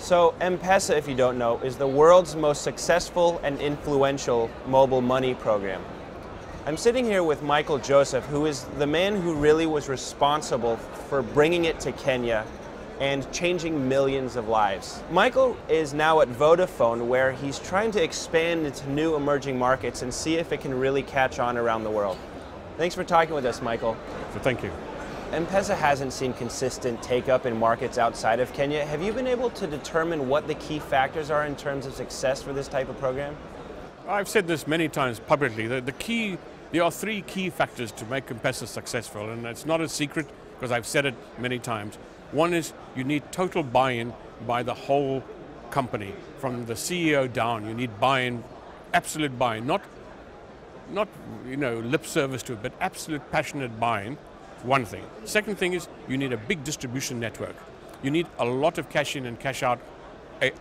So M-PESA, if you don't know, is the world's most successful and influential mobile money program. I'm sitting here with Michael Joseph, who is the man who really was responsible for bringing it to Kenya and changing millions of lives. Michael is now at Vodafone, where he's trying to expand into new emerging markets and see if it can really catch on around the world. Thanks for talking with us, Michael. Thank you. M-PESA hasn't seen consistent take-up in markets outside of Kenya. Have you been able to determine what the key factors are in terms of success for this type of program? I've said this many times publicly. There are three key factors to make M-PESA successful, and it's not a secret because I've said it many times. One is you need total buy-in by the whole company, from the CEO down. You need buy-in, absolute buy-in, not lip service to it, but absolute passionate buy-in. One thing. Second thing is you need a big distribution network. You need a lot of cash in and cash out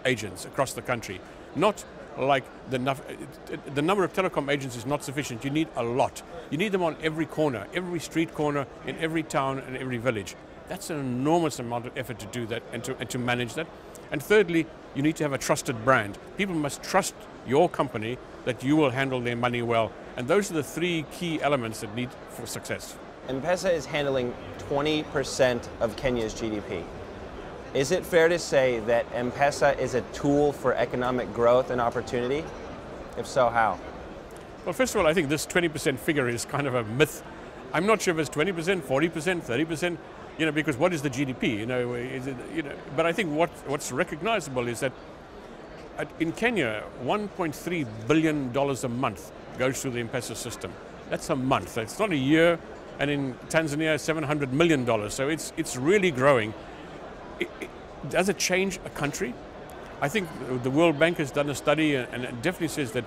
agents across the country. Not like the number of telecom agents is not sufficient. You need a lot. You need them on every corner, every street corner, in every town and every village. That's an enormous amount of effort to do that and to manage that. And thirdly, you need to have a trusted brand. People must trust your company that you will handle their money well. And those are the three key elements that need for success. M-PESA is handling 20% of Kenya's GDP. Is it fair to say that M-PESA is a tool for economic growth and opportunity? If so, how? Well, first of all, I think this 20% figure is kind of a myth. I'm not sure if it's 20%, 40%, 30%, because what is the GDP? But I think what's recognizable is that in Kenya, $1.3 billion a month goes through the M-PESA system. That's a month. It's not a year. And in Tanzania, $700 million. So it's really growing. Does it change a country? I think the World Bank has done a study and it definitely says that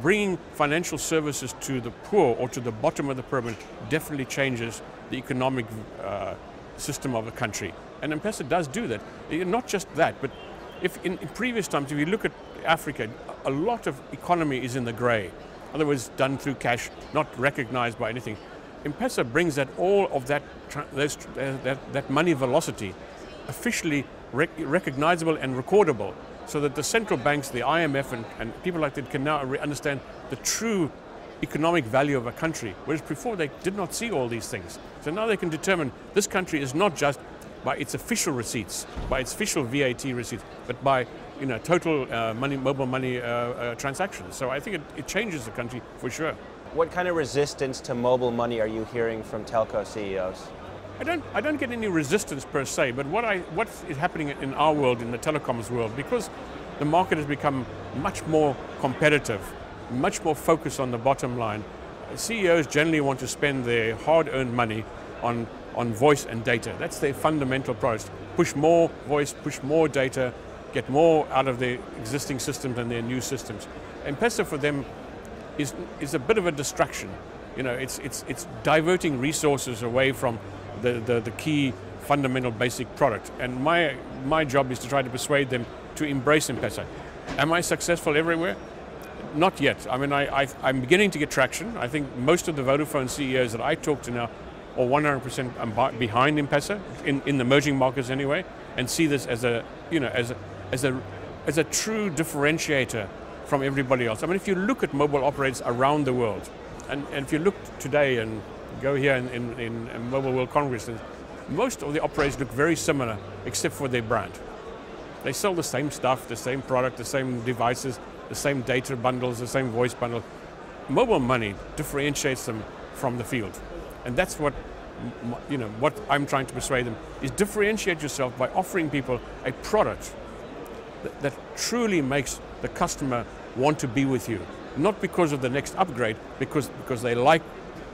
bringing financial services to the poor or to the bottom of the pyramid definitely changes the economic system of a country. And M-PESA does do that. Not just that, but if in previous times, if you look at Africa, a lot of economy is in the gray. In other words, done through cash, not recognized by anything. M-PESA brings all of that money velocity officially recognizable and recordable, so that the central banks, the IMF and people like that can now understand the true economic value of a country, whereas before they did not see all these things. So now they can determine this country is not just by its official receipts, by its official VAT receipts, but by total mobile money transactions. So I think it changes the country for sure. What kind of resistance to mobile money are you hearing from telco CEOs? I don't get any resistance per se, but what is happening in our world, in the telecoms world, because the market has become much more competitive, much more focused on the bottom line, CEOs generally want to spend their hard-earned money on voice and data. That's their fundamental price. Push more voice, push more data, get more out of their existing systems and their new systems. M-PESA for them is a bit of a distraction. It's diverting resources away from the key fundamental basic product. And my job is to try to persuade them to embrace M-PESA. Am I successful everywhere? Not yet. I mean, I'm beginning to get traction. I think most of the Vodafone CEOs that I talk to now are 100% behind M-PESA in the emerging markets anyway, and see this as a true differentiator from everybody else. I mean, if you look at mobile operators around the world, and if you look today and go here in Mobile World Congress, most of the operators look very similar except for their brand. They sell the same stuff, the same product, the same devices, the same data bundles, the same voice bundle. Mobile money differentiates them from the field. And that's what I'm trying to persuade them, is differentiate yourself by offering people a product that truly makes the customer want to be with you. Not because of the next upgrade, because they like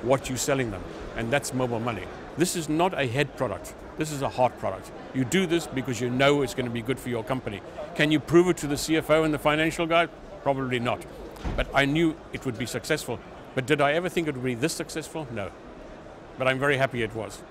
what you're selling them. And that's mobile money. This is not a head product. This is a heart product. You do this because you know it's going to be good for your company. Can you prove it to the CFO and the financial guy? Probably not. But I knew it would be successful. But did I ever think it would be this successful? No. But I'm very happy it was.